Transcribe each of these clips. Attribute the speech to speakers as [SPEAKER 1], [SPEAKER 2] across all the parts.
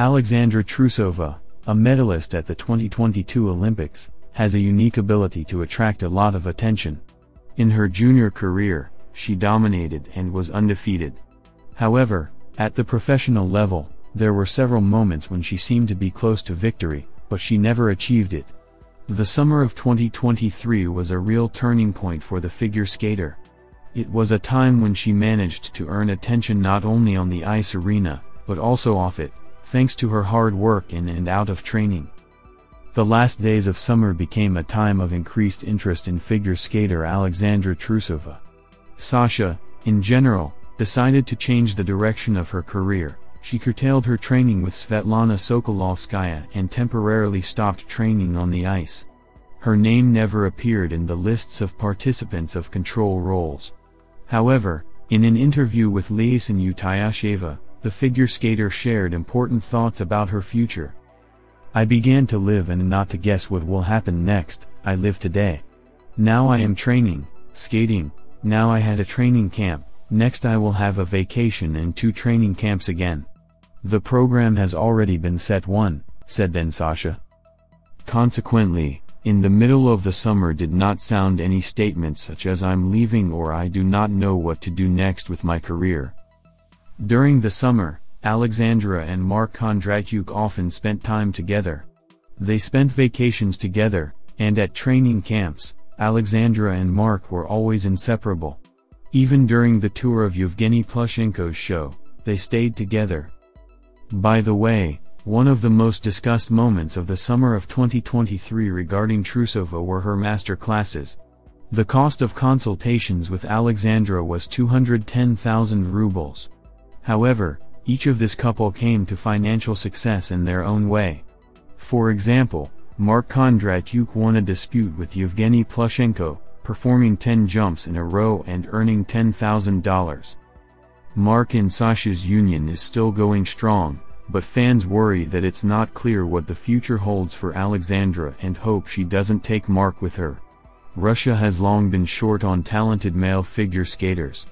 [SPEAKER 1] Alexandra Trusova, a medalist at the 2022 Olympics, has a unique ability to attract a lot of attention. In her junior career, she dominated and was undefeated. However, at the professional level, there were several moments when she seemed to be close to victory, but she never achieved it. The summer of 2023 was a real turning point for the figure skater. It was a time when she managed to earn attention not only on the ice arena, but also off it, thanks to her hard work in and out of training. The last days of summer became a time of increased interest in figure skater Alexandra Trusova. Sasha, in general, decided to change the direction of her career. She curtailed her training with Svetlana Sokolovskaya and temporarily stopped training on the ice. Her name never appeared in the lists of participants of control roles. However, in an interview with Lyasin Utyasheva, the figure skater shared important thoughts about her future. "I began to live and not to guess what will happen next. I live today. Now I am training, skating, now I had a training camp, next I will have a vacation and 2 training camps again. The program has already been set one," said then Sasha. Consequently, in the middle of the summer did not sound any statements such as "I'm leaving" or "I do not know what to do next with my career." During the summer, Alexandra and Mark Kondratyuk often spent time together. They spent vacations together, and at training camps, Alexandra and Mark were always inseparable. Even during the tour of Yevgeny Plushenko's show, they stayed together. By the way, one of the most discussed moments of the summer of 2023 regarding Trusova were her master classes. The cost of consultations with Alexandra was 210,000 rubles. However, each of this couple came to financial success in their own way. For example, Mark Kondratyuk won a dispute with Yevgeny Plushenko, performing 10 jumps in a row and earning $10,000. Mark and Sasha's union is still going strong, but fans worry that it's not clear what the future holds for Alexandra and hope she doesn't take Mark with her. Russia has long been short on talented male figure skaters.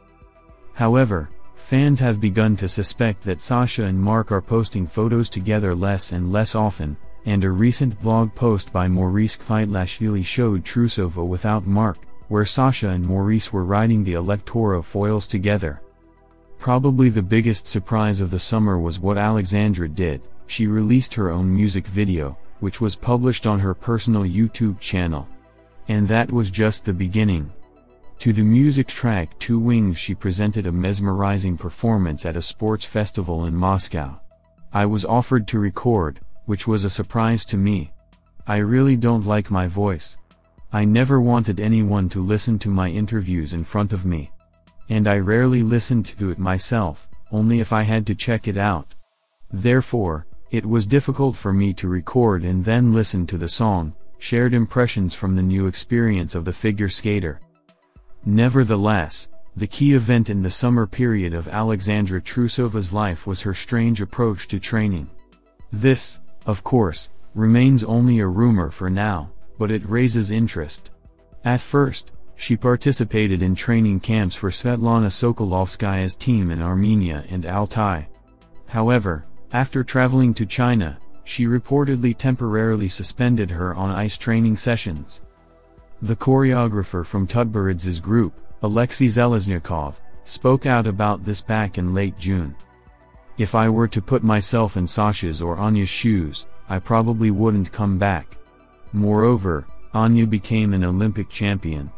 [SPEAKER 1] However, fans have begun to suspect that Sasha and Mark are posting photos together less and less often, and a recent blog post by Maurice Kvaitlashvili showed Trusova without Mark, where Sasha and Maurice were riding the Electora foils together. Probably the biggest surprise of the summer was what Alexandra did. She released her own music video, which was published on her personal YouTube channel. And that was just the beginning. To the music track Two Wings she presented a mesmerizing performance at a sports festival in Moscow. I was offered to record, which was a surprise to me. I really don't like my voice. I never wanted anyone to listen to my interviews in front of me. And I rarely listened to it myself, only if I had to check it out. Therefore, it was difficult for me to record and then listen to the song, shared impressions from the new experience of the figure skater. Nevertheless, the key event in the summer period of Alexandra Trusova's life was her strange approach to training. This, of course, remains only a rumor for now, but it raises interest. At first, she participated in training camps for Svetlana Sokolovskaya's team in Armenia and Altai. However, after traveling to China, she reportedly temporarily suspended her on-ice training sessions. The choreographer from Tutberidz's group, Alexei Zeleznyakov, spoke out about this back in late June. "If I were to put myself in Sasha's or Anya's shoes, I probably wouldn't come back. Moreover, Anya became an Olympic champion.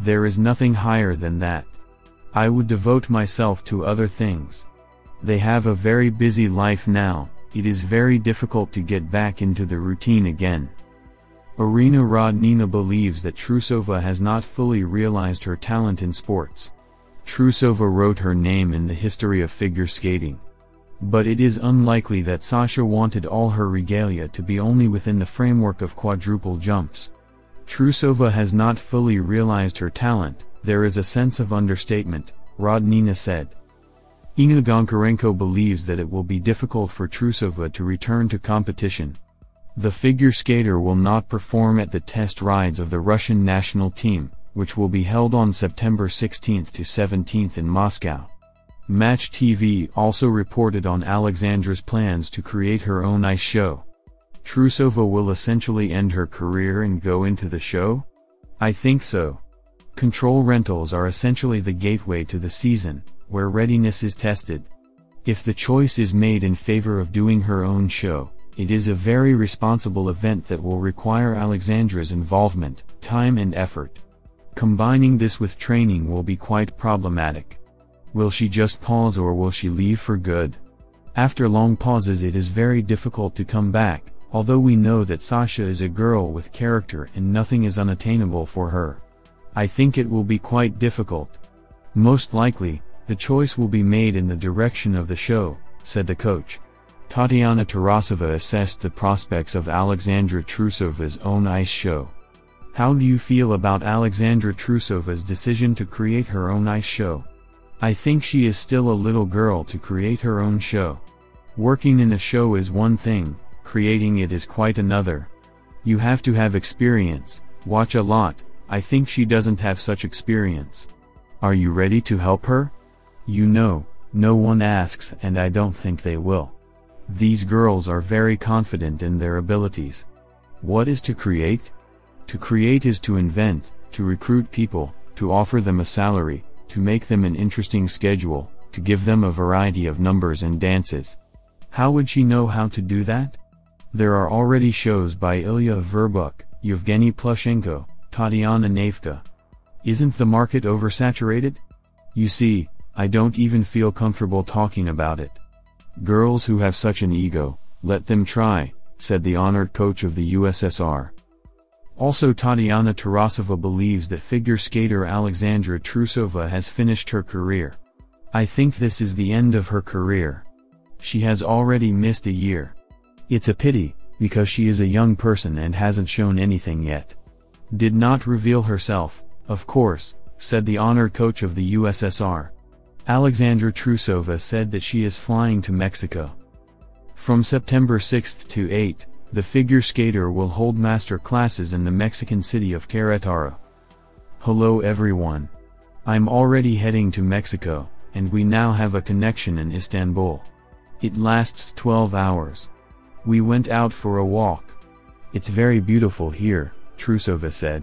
[SPEAKER 1] There is nothing higher than that. I would devote myself to other things. They have a very busy life now, it is very difficult to get back into the routine again." Irina Rodnina believes that Trusova has not fully realized her talent in sports. Trusova wrote her name in the history of figure skating. But it is unlikely that Sasha wanted all her regalia to be only within the framework of quadruple jumps. Trusova has not fully realized her talent, there is a sense of understatement, Rodnina said. Inga Goncharenko believes that it will be difficult for Trusova to return to competition. The figure skater will not perform at the test rides of the Russian national team, which will be held on September 16 to 17 in Moscow. Match TV also reported on Alexandra's plans to create her own ice show. Trusova will essentially end her career and go into the show? I think so. Control rentals are essentially the gateway to the season, where readiness is tested. If the choice is made in favor of doing her own show, it is a very responsible event that will require Alexandra's involvement, time and effort. Combining this with training will be quite problematic. Will she just pause or will she leave for good? After long pauses it is very difficult to come back, although we know that Sasha is a girl with character and nothing is unattainable for her. I think it will be quite difficult. Most likely, the choice will be made in the direction of the show, said the coach. Tatiana Tarasova assessed the prospects of Alexandra Trusova's own ice show. How do you feel about Alexandra Trusova's decision to create her own ice show? I think she is still a little girl to create her own show. Working in a show is one thing, creating it is quite another. You have to have experience, watch a lot. I think she doesn't have such experience. Are you ready to help her? You know, no one asks and I don't think they will. These girls are very confident in their abilities. What is to create? To create is to invent, to recruit people, to offer them a salary, to make them an interesting schedule, to give them a variety of numbers and dances. How would she know how to do that? There are already shows by Ilya Verbuk, Yevgeny Plushenko, Tatiana Navka. Isn't the market oversaturated? You see, I don't even feel comfortable talking about it. Girls who have such an ego, let them try, said the honored coach of the USSR. Also Tatiana Tarasova believes that figure skater Alexandra Trusova has finished her career. I think this is the end of her career. She has already missed a year. It's a pity, because she is a young person and hasn't shown anything yet. Did not reveal herself, of course, said the honored coach of the USSR. Alexandra Trusova said that she is flying to Mexico. From September 6 to 8, the figure skater will hold master classes in the Mexican city of Querétaro. Hello everyone. I'm already heading to Mexico, and we now have a connection in Istanbul. It lasts 12 hours. We went out for a walk. It's very beautiful here, Trusova said.